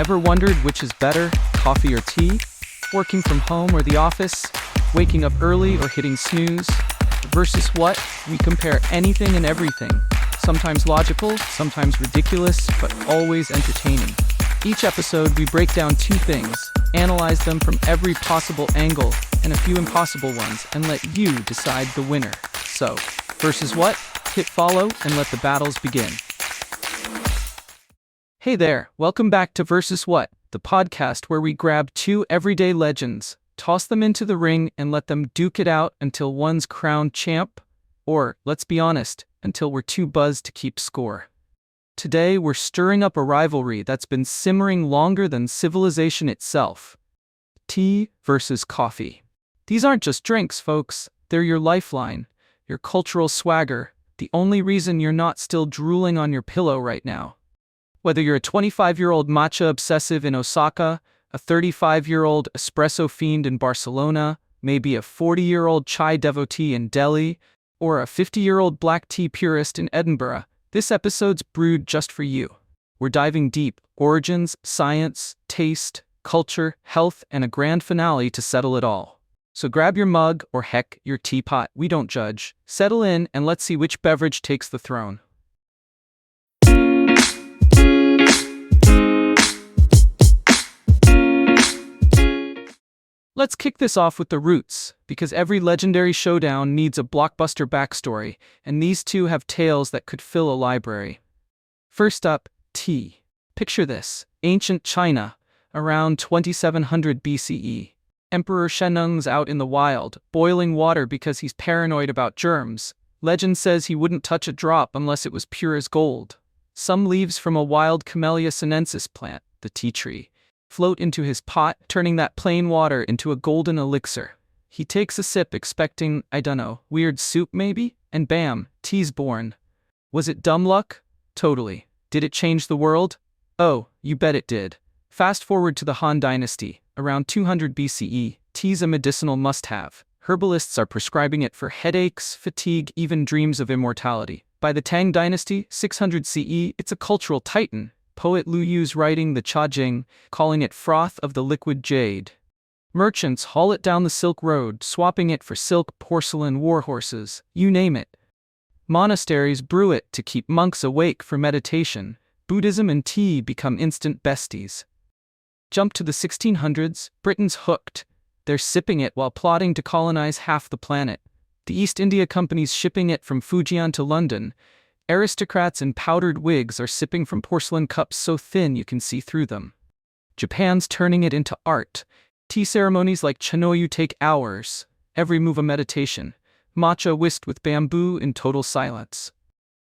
Ever wondered which is better, coffee or tea? Working from home or the office? Waking up early or hitting snooze? Versus what? We compare anything and everything. Sometimes logical, sometimes ridiculous, but always entertaining. Each episode, we break down two things, analyze them from every possible angle and a few impossible ones, and let you decide the winner. So, versus what? Hit follow and let the battles begin. Hey there, welcome back to Versus What, the podcast where we grab two everyday legends, toss them into the ring, and let them duke it out until one's crowned champ, or, let's be honest, until we're too buzzed to keep score. Today, we're stirring up a rivalry that's been simmering longer than civilization itself. Tea versus coffee. These aren't just drinks, folks. They're your lifeline, your cultural swagger, the only reason you're not still drooling on your pillow right now. Whether you're a 25-year-old matcha obsessive in Osaka, a 35-year-old espresso fiend in Barcelona, maybe a 40-year-old chai devotee in Delhi, or a 50-year-old black tea purist in Edinburgh, this episode's brewed just for you. We're diving deep: origins, science, taste, culture, health, and a grand finale to settle it all. So grab your mug, or heck, your teapot, we don't judge, settle in, and let's see which beverage takes the throne. Let's kick this off with the roots, because every legendary showdown needs a blockbuster backstory, and these two have tales that could fill a library. First up, tea. Picture this: ancient China, around 2700 BCE. Emperor Shennung's out in the wild, boiling water because he's paranoid about germs. Legend says he wouldn't touch a drop unless it was pure as gold. Some leaves from a wild Camellia sinensis plant, the tea tree, float into his pot, turning that plain water into a golden elixir. He takes a sip expecting, I dunno, weird soup maybe? And bam, tea's born. Was it dumb luck? Totally. Did it change the world? Oh, you bet it did. Fast forward to the Han Dynasty, around 200 BCE, tea's a medicinal must-have. Herbalists are prescribing it for headaches, fatigue, even dreams of immortality. By the Tang Dynasty, 600 CE, it's a cultural titan. Poet Lu Yu's writing the Cha Jing, calling it froth of the liquid jade. Merchants haul it down the Silk Road, swapping it for silk, porcelain, warhorses, you name it. Monasteries brew it to keep monks awake for meditation. Buddhism and tea become instant besties. Jump to the 1600s, Britain's hooked. They're sipping it while plotting to colonize half the planet. The East India Company's shipping it from Fujian to London. Aristocrats in powdered wigs are sipping from porcelain cups so thin you can see through them. Japan's turning it into art. Tea ceremonies like Chanoyu take hours, every move a meditation. Matcha whisked with bamboo in total silence.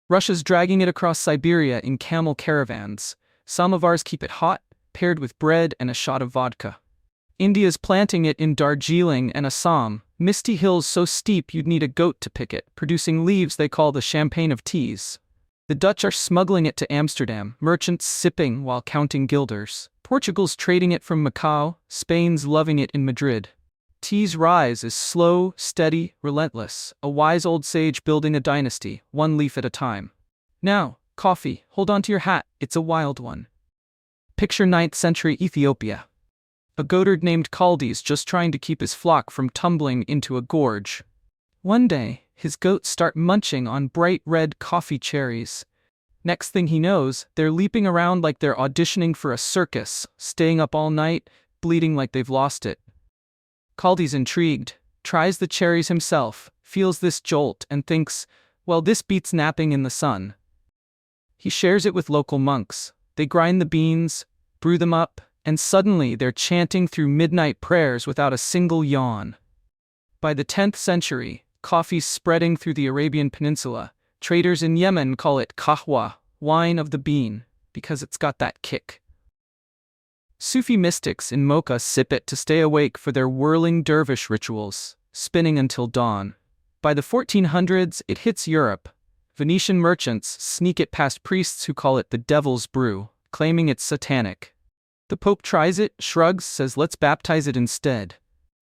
Russia's dragging it across Siberia in camel caravans. Samovars keep it hot, paired with bread and a shot of vodka. India's planting it in Darjeeling and Assam, misty hills so steep you'd need a goat to pick it, producing leaves they call the champagne of teas. The Dutch are smuggling it to Amsterdam, merchants sipping while counting guilders. Portugal's trading it from Macau, Spain's loving it in Madrid. Tea's rise is slow, steady, relentless, a wise old sage building a dynasty, one leaf at a time. Now, coffee, hold on to your hat, it's a wild one. Picture 9th century Ethiopia. A goatherd named Chaldees just trying to keep his flock from tumbling into a gorge. One day, his goats start munching on bright red coffee cherries. Next thing he knows, they're leaping around like they're auditioning for a circus, staying up all night, bleeding like they've lost it. Chaldees, intrigued, tries the cherries himself, feels this jolt, and thinks, well, this beats napping in the sun. He shares it with local monks. They grind the beans, brew them up, and suddenly they're chanting through midnight prayers without a single yawn. By the 10th century, coffee's spreading through the Arabian Peninsula. Traders in Yemen call it kahwa, wine of the bean, because it's got that kick. Sufi mystics in Mocha sip it to stay awake for their whirling dervish rituals, spinning until dawn. By the 1400s, it hits Europe. Venetian merchants sneak it past priests who call it the devil's brew, claiming it's satanic. The Pope tries it, shrugs, says let's baptize it instead.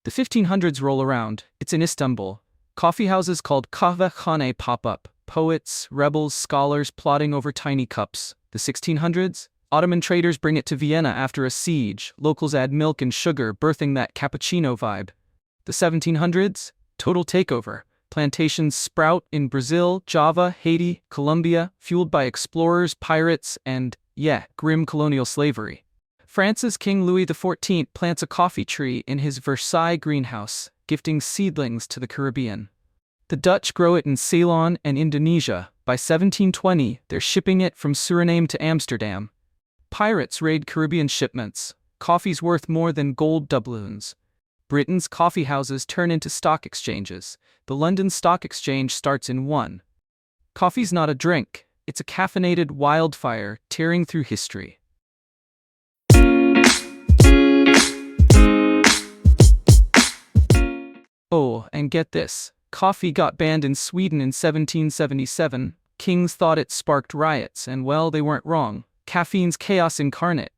The 1500s roll around. It's in Istanbul. Coffeehouses called kahvehane pop up. Poets, rebels, scholars plotting over tiny cups. The 1600s? Ottoman traders bring it to Vienna after a siege, locals add milk and sugar, birthing that cappuccino vibe. The 1700s? Total takeover. Plantations sprout in Brazil, Java, Haiti, Colombia, fueled by explorers, pirates, and, grim colonial slavery. France's King Louis XIV plants a coffee tree in his Versailles greenhouse, gifting seedlings to the Caribbean. The Dutch grow it in Ceylon and Indonesia. By 1720, they're shipping it from Suriname to Amsterdam. Pirates raid Caribbean shipments. Coffee's worth more than gold doubloons. Britain's coffee houses turn into stock exchanges. The London Stock Exchange starts in one. Coffee's not a drink, it's a caffeinated wildfire tearing through history. Oh, and get this. Coffee got banned in Sweden in 1777. Kings thought it sparked riots, and well, they weren't wrong. Caffeine's chaos incarnate.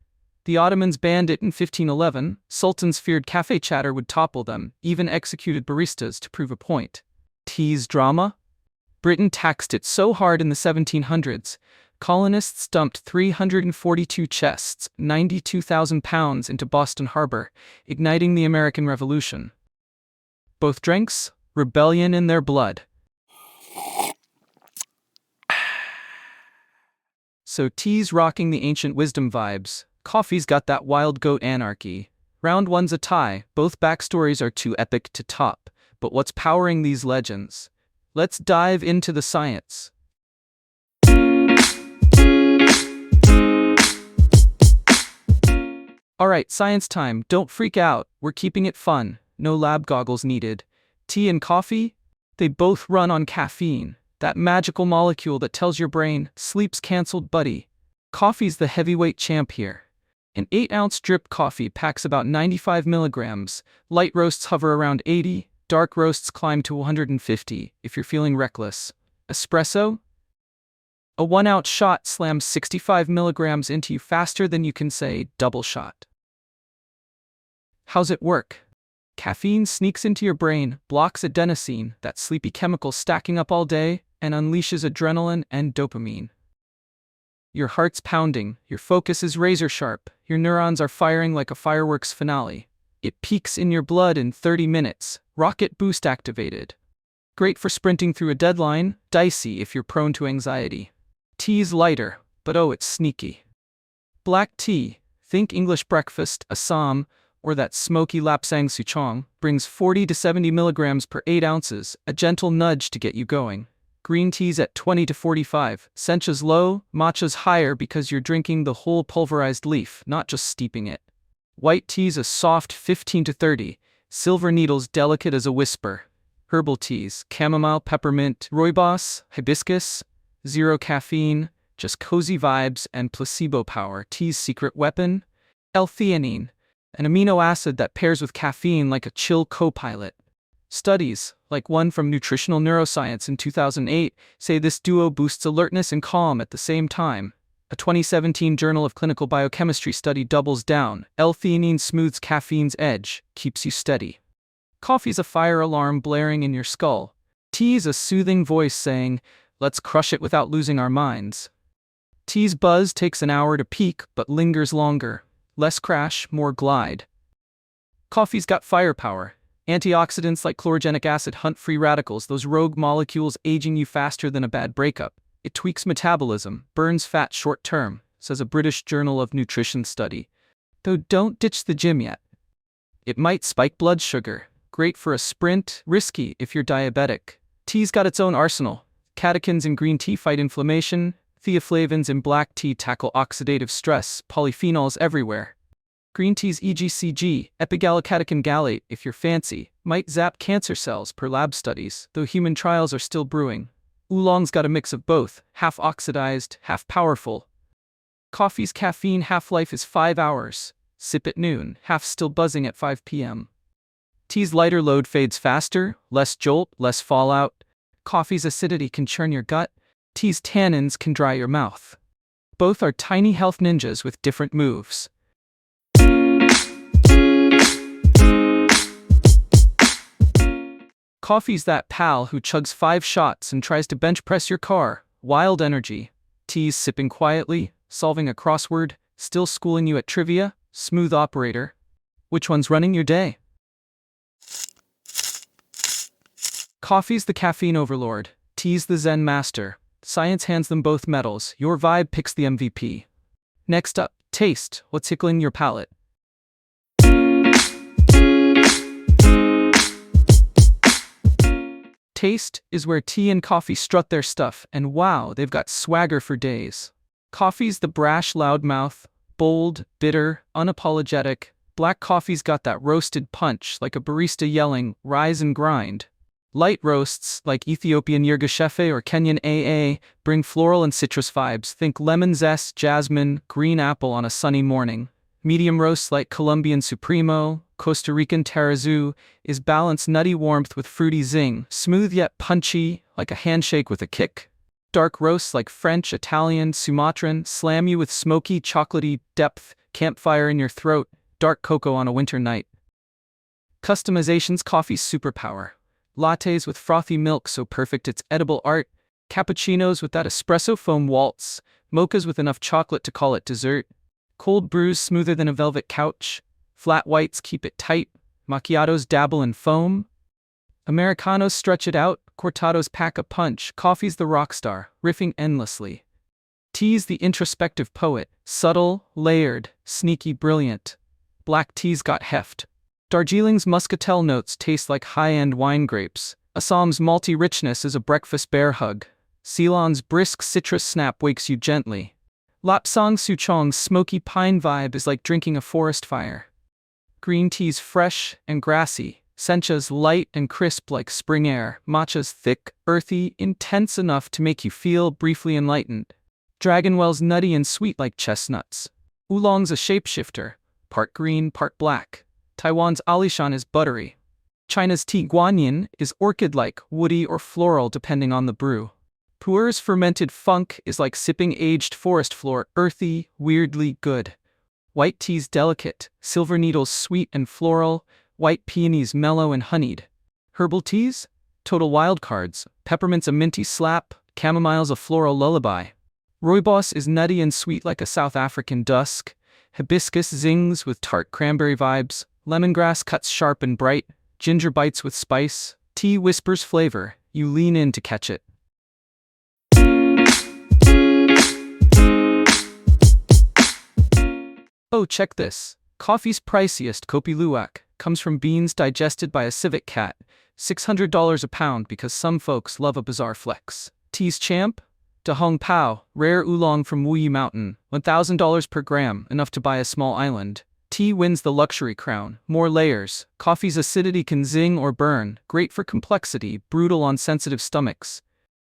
The Ottomans banned it in 1511. Sultans feared cafe chatter would topple them, even executed baristas to prove a point. Tea's drama? Britain taxed it so hard in the 1700s, colonists dumped 342 chests, 92,000 pounds into Boston Harbor, igniting the American Revolution. Both drinks? Rebellion in their blood. So tea's rocking the ancient wisdom vibes. Coffee's got that wild goat anarchy. Round one's a tie, both backstories are too epic to top. But what's powering these legends? Let's dive into the science. Alright, science time, don't freak out, we're keeping it fun, no lab goggles needed. Tea and coffee? They both run on caffeine, that magical molecule that tells your brain, sleep's cancelled buddy. Coffee's the heavyweight champ here. An 8-ounce drip coffee packs about 95 milligrams, light roasts hover around 80, dark roasts climb to 150 if you're feeling reckless. Espresso? A 1-ounce shot slams 65 milligrams into you faster than you can say double shot. How's it work? Caffeine sneaks into your brain, blocks adenosine, that sleepy chemical stacking up all day, and unleashes adrenaline and dopamine. Your heart's pounding, your focus is razor sharp, your neurons are firing like a fireworks finale. It peaks in your blood in 30 minutes, rocket boost activated. Great for sprinting through a deadline, dicey if you're prone to anxiety. Tea's lighter, but oh, it's sneaky. Black tea, think English breakfast, Assam, or that smoky Lapsang Souchong, brings 40 to 70 milligrams per 8 ounces, a gentle nudge to get you going. Green tea's at 20 to 45, sencha's low, matcha's higher because you're drinking the whole pulverized leaf, not just steeping it. White tea's a soft 15 to 30, silver needle's delicate as a whisper. Herbal teas, chamomile, peppermint, rooibos, hibiscus, zero caffeine, just cozy vibes and placebo power. Tea's secret weapon? L-theanine, an amino acid that pairs with caffeine like a chill co-pilot. Studies, like one from Nutritional Neuroscience in 2008, say this duo boosts alertness and calm at the same time. A 2017 Journal of Clinical Biochemistry study doubles down. L-theanine smooths caffeine's edge, keeps you steady. Coffee's a fire alarm blaring in your skull. Tea's a soothing voice saying, let's crush it without losing our minds. Tea's buzz takes an hour to peak, but lingers longer. Less crash, more glide. Coffee's got firepower. Antioxidants like chlorogenic acid hunt free radicals, those rogue molecules aging you faster than a bad breakup. It tweaks metabolism, burns fat short term, says a British Journal of Nutrition study. Though don't ditch the gym yet. It might spike blood sugar. Great for a sprint, risky if you're diabetic. Tea's got its own arsenal. Catechins in green tea fight inflammation. Theaflavins in black tea tackle oxidative stress, polyphenols everywhere. Green tea's EGCG, epigallocatechin gallate, if you're fancy, might zap cancer cells per lab studies, though human trials are still brewing. Oolong's got a mix of both, half oxidized, half powerful. Coffee's caffeine half-life is 5 hours. Sip at noon, half still buzzing at 5 p.m. Tea's lighter load fades faster, less jolt, less fallout. Coffee's acidity can churn your gut. Tea's tannins can dry your mouth. Both are tiny health ninjas with different moves. Coffee's that pal who chugs 5 shots and tries to bench press your car. Wild energy. Tea's sipping quietly, solving a crossword, Still schooling you at trivia? Smooth operator. Which one's running your day? Coffee's the caffeine overlord. Tea's the Zen master. Science hands them both medals. Your vibe picks the MVP. Next up, taste. What's tickling your palate? Taste is where tea and coffee strut their stuff, and wow, they've got swagger for days. Coffee's the brash loudmouth, bold, bitter, unapologetic. Black coffee's got that roasted punch, like a barista yelling, rise and grind. Light roasts, like Ethiopian Yirgacheffe or Kenyan AA, bring floral and citrus vibes. Think lemon zest, jasmine, green apple on a sunny morning. Medium roasts like Colombian Supremo, Costa Rican Terrazú, is balanced nutty warmth with fruity zing, smooth yet punchy, like a handshake with a kick. Dark roasts like French, Italian, Sumatran, slam you with smoky, chocolatey depth, campfire in your throat, dark cocoa on a winter night. Customization's coffee's superpower. Lattes with frothy milk so perfect it's edible art, cappuccinos with that espresso foam waltz, mochas with enough chocolate to call it dessert, cold brews smoother than a velvet couch, flat whites keep it tight, macchiatos dabble in foam, Americanos stretch it out, cortados pack a punch, coffee's the rock star, riffing endlessly. Tea's the introspective poet, subtle, layered, sneaky, brilliant. Black tea's got heft. Darjeeling's muscatel notes taste like high-end wine grapes. Assam's malty richness is a breakfast bear hug. Ceylon's brisk citrus snap wakes you gently. Lapsang Souchong's smoky pine vibe is like drinking a forest fire. Green tea's fresh and grassy. Sencha's light and crisp like spring air. Matcha's thick, earthy, intense enough to make you feel briefly enlightened. Dragonwell's nutty and sweet like chestnuts. Oolong's a shapeshifter, part green, part black. Taiwan's Alishan is buttery. China's tea guanyin is orchid-like, woody or floral depending on the brew. Pu'er's fermented funk is like sipping aged forest floor, earthy, weirdly good. White tea's delicate, silver needle's sweet and floral, white peony's mellow and honeyed. Herbal teas? Total wildcards, peppermint's a minty slap, chamomile's a floral lullaby. Rooibos is nutty and sweet like a South African dusk. Hibiscus zings with tart cranberry vibes. Lemongrass cuts sharp and bright. Ginger bites with spice. Tea whispers flavor. You lean in to catch it. Oh, check this. Coffee's priciest, Kopi Luwak, comes from beans digested by a civet cat. $600 a pound because some folks love a bizarre flex. Tea's champ? Da Hong Pao, rare oolong from Wuyi Mountain, $1,000 per gram, enough to buy a small island. Tea wins the luxury crown, more layers. Coffee's acidity can zing or burn, great for complexity, brutal on sensitive stomachs.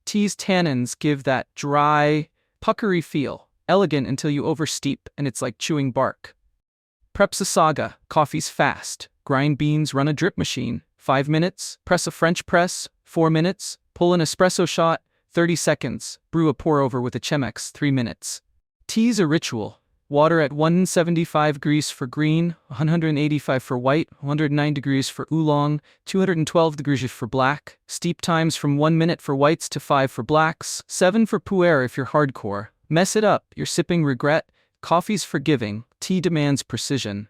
Tea's tannins give that dry, puckery feel, elegant until you oversteep and it's like chewing bark. Prep's a saga, coffee's fast. Grind beans, run a drip machine, 5 minutes. Press a French press, 4 minutes. Pull an espresso shot, 30 seconds. Brew a pour-over with a Chemex, 3 minutes. Tea's a ritual. Water at 175 degrees for green, 185 for white, 109 degrees for oolong, 212 degrees for black. Steep times from 1 minute for whites to 5 for blacks, 7 for pu'er if you're hardcore. Mess it up, you're sipping regret. Coffee's forgiving, tea demands precision.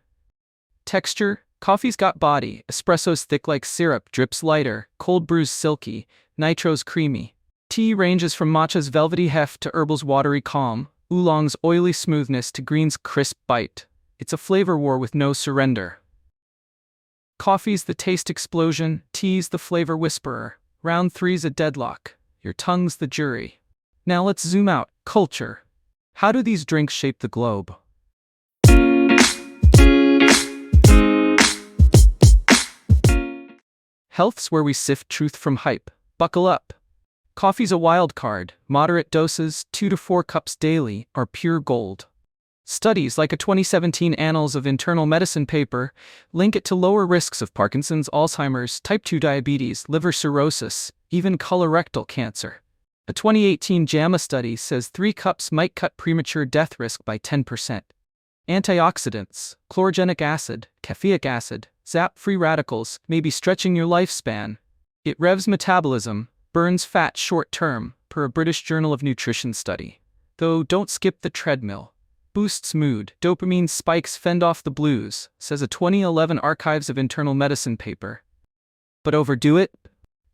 Texture? Coffee's got body, espresso's thick like syrup, drips lighter, cold brew's silky, nitro's creamy. Tea ranges from matcha's velvety heft to herbal's watery calm, oolong's oily smoothness to green's crisp bite. It's a flavor war with no surrender. Coffee's the taste explosion, tea's the flavor whisperer. Round three's a deadlock, your tongue's the jury. Now let's zoom out, culture. How do these drinks shape the globe? Health's where we sift truth from hype. Buckle up. Coffee's a wild card. Moderate doses, 2 to 4 cups daily, are pure gold. Studies like a 2017 Annals of Internal Medicine paper link it to lower risks of Parkinson's, Alzheimer's, type 2 diabetes, liver cirrhosis, even colorectal cancer. A 2018 JAMA study says 3 cups might cut premature death risk by 10%. Antioxidants, chlorogenic acid, caffeic acid, zap free radicals may be stretching your lifespan. It revs metabolism, burns fat short term, per a British Journal of Nutrition study. Though don't skip the treadmill. boosts mood. Dopamine spikes fend off the blues, says a 2011 Archives of Internal Medicine paper. But overdo it?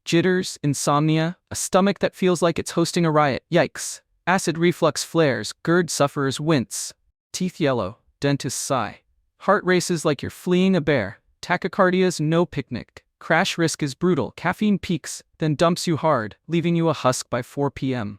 Jitters, insomnia, a stomach that feels like it's hosting a riot. Yikes. Acid reflux flares, GERD sufferers wince. Teeth yellow, dentists sigh. Heart races like you're fleeing a bear. Tachycardia's no picnic. Crash risk is brutal. Caffeine peaks, then dumps you hard, leaving you a husk by 4 p.m.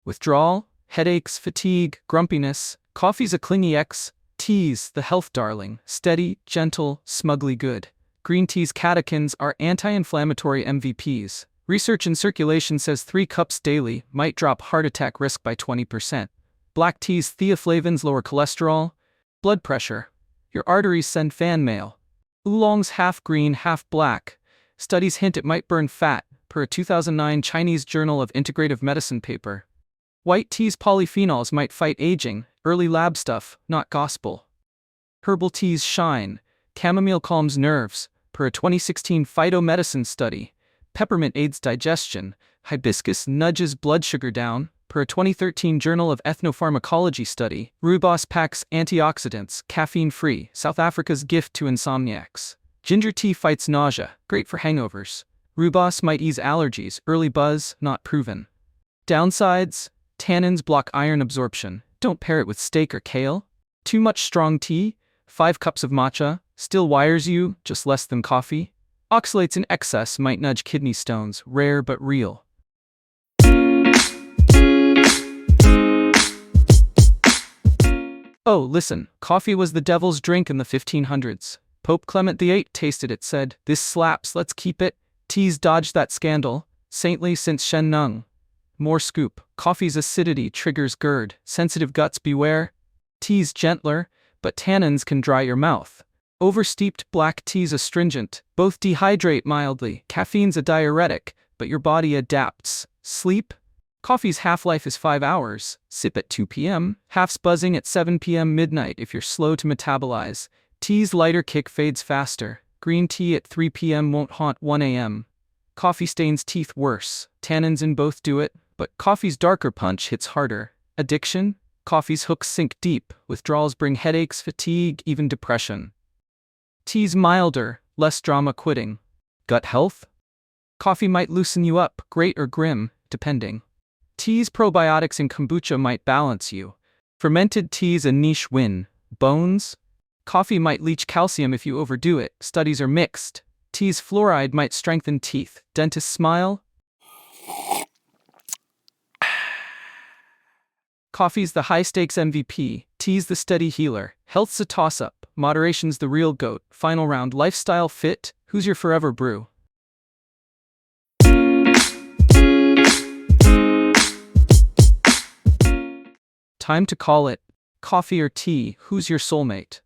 Withdrawal, headaches, fatigue, grumpiness. Coffee's a clingy ex. Teas, the health darling. Steady, gentle, smugly good. Green tea's catechins are anti-inflammatory MVPs. Research in Circulation says 3 cups daily might drop heart attack risk by 20%. Black tea's theaflavins lower cholesterol, blood pressure. Your arteries send fan mail. Oolong's half green, half black. Studies hint it might burn fat, per a 2009 Chinese Journal of Integrative Medicine paper. White tea's polyphenols might fight aging, early lab stuff, not gospel. Herbal teas shine. Chamomile calms nerves, per a 2016 phytomedicine study. Peppermint aids digestion. Hibiscus nudges blood sugar down, per a 2013 Journal of Ethnopharmacology study. Rooibos packs antioxidants, caffeine-free, South Africa's gift to insomniacs. Ginger tea fights nausea, great for hangovers. Rooibos might ease allergies, early buzz, not proven. Downsides: tannins block iron absorption, don't pair it with steak or kale. Too much strong tea, 5 cups of matcha, still wires you, just less than coffee. Oxalates in excess might nudge kidney stones, rare but real. Oh, listen, coffee was the devil's drink in the 1500s. Pope Clement VIII tasted it, said, "This slaps, let's keep it." Teas dodged that scandal, saintly since Shen Nung. More scoop, coffee's acidity triggers GERD, sensitive guts beware. Tea's gentler, but tannins can dry your mouth. Oversteeped black tea's astringent, both dehydrate mildly. Caffeine's a diuretic, but your body adapts. Sleep? Coffee's half-life is 5 hours. Sip at 2 p.m., half's buzzing at 7 p.m. midnight if you're slow to metabolize. Tea's lighter kick fades faster. Green tea at 3 p.m. won't haunt 1 a.m. Coffee stains teeth worse. Tannins in both do it, but coffee's darker punch hits harder. Addiction? Coffee's hooks sink deep. Withdrawals bring headaches, fatigue, even depression. Tea's milder, less drama quitting. Gut health? Coffee might loosen you up, great or grim, depending. Tea's probiotics in kombucha might balance you. Fermented tea's a niche win. Bones? Coffee might leach calcium if you overdo it. Studies are mixed. Tea's fluoride might strengthen teeth. Dentists smile. Coffee's the high-stakes MVP. Tea's the steady healer. Health's a toss-up. Moderation's the real goat. Final round, lifestyle fit. Who's your forever brew? Time to call it. Coffee or tea, who's your soulmate?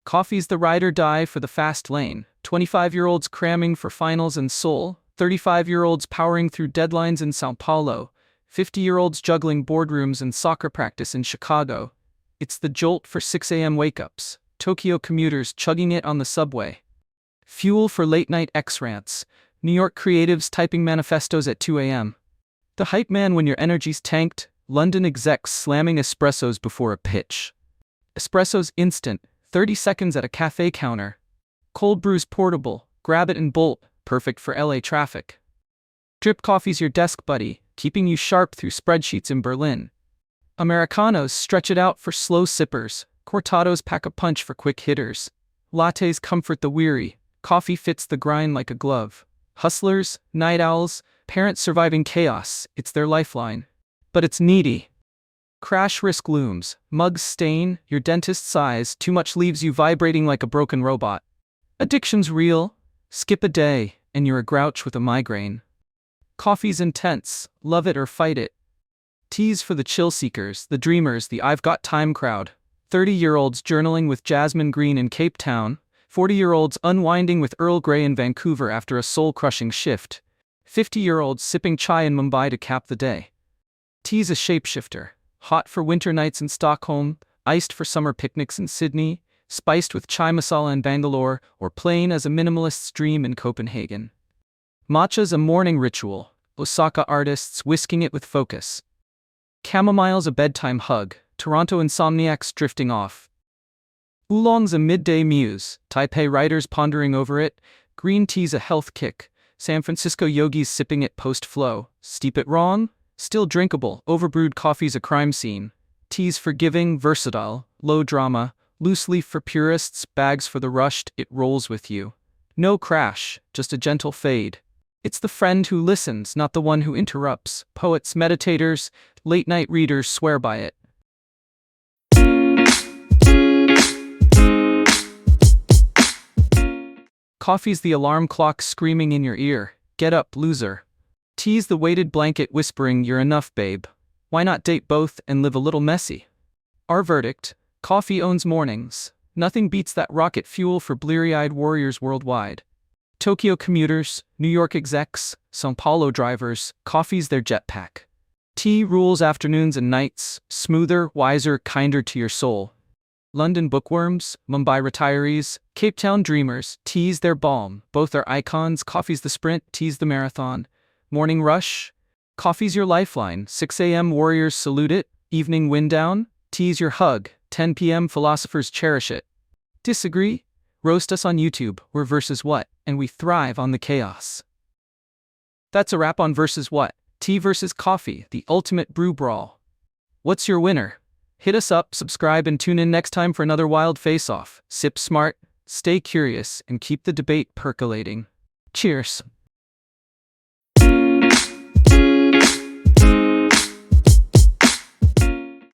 Coffee's the ride or die for the fast lane. 25-year-olds cramming for finals in Seoul. 35-year-olds powering through deadlines in Sao Paulo. 50-year-olds juggling boardrooms and soccer practice in Chicago. It's the jolt for 6 a.m. wake-ups. Tokyo commuters chugging it on the subway. Fuel for late-night X-rants. New York creatives typing manifestos at 2 a.m. The hype man when your energy's tanked. London execs slamming espressos before a pitch. Espresso's instant, 30 seconds at a cafe counter. Cold brew's portable, grab it and bolt, perfect for LA traffic. Drip coffee's your desk buddy, keeping you sharp through spreadsheets in Berlin. Americanos stretch it out for slow sippers. Cortados pack a punch for quick hitters. Lattes comfort the weary. Coffee fits the grind like a glove. Hustlers, night owls, parents surviving chaos, it's their lifeline. But it's needy. Crash risk looms. Mugs stain, your dentist sighs, too much leaves you vibrating like a broken robot. Addiction's real. Skip a day, and you're a grouch with a migraine. Coffee's intense, love it or fight it. Tea's for the chill seekers, the dreamers, the I've got time crowd. 30-year-olds journaling with Jasmine Green in Cape Town. 40-year-olds unwinding with Earl Grey in Vancouver after a soul-crushing shift. 50-year-olds sipping chai in Mumbai to cap the day. Tea's a shapeshifter. Hot for winter nights in Stockholm, iced for summer picnics in Sydney, spiced with chai masala in Bangalore, or plain as a minimalist's dream in Copenhagen. Matcha's a morning ritual. Osaka artists whisking it with focus. Chamomile's a bedtime hug. Toronto insomniacs drifting off. Oolong's a midday muse, Taipei writers pondering over it, green tea's a health kick, San Francisco yogis sipping it post-flow, steep it wrong? Still drinkable, overbrewed coffee's a crime scene. Tea's forgiving, versatile, low drama, loose leaf for purists, bags for the rushed, it rolls with you. No crash, just a gentle fade. It's the friend who listens, not the one who interrupts. Poets, meditators, late-night readers swear by it. Coffee's the alarm clock screaming in your ear, get up, loser. Tea's the weighted blanket whispering, you're enough, babe. Why not date both and live a little messy? Our verdict: coffee owns mornings. Nothing beats that rocket fuel for bleary-eyed warriors worldwide. Tokyo commuters, New York execs, São Paulo drivers, coffee's their jetpack. Tea rules afternoons and nights, smoother, wiser, kinder to your soul. London bookworms, Mumbai retirees, Cape Town dreamers, tea's their balm. Both are icons, coffee's the sprint, tea's the marathon. Morning rush? Coffee's your lifeline, 6 a.m. warriors salute it, evening wind down, tea's your hug, 10 p.m. philosophers cherish it. Disagree? Roast us on YouTube, we're Versus What, and we thrive on the chaos. That's a wrap on Versus What, tea versus coffee, the ultimate brew brawl. What's your winner? Hit us up, subscribe, and tune in next time for another wild face-off. Sip smart, stay curious, and keep the debate percolating. Cheers.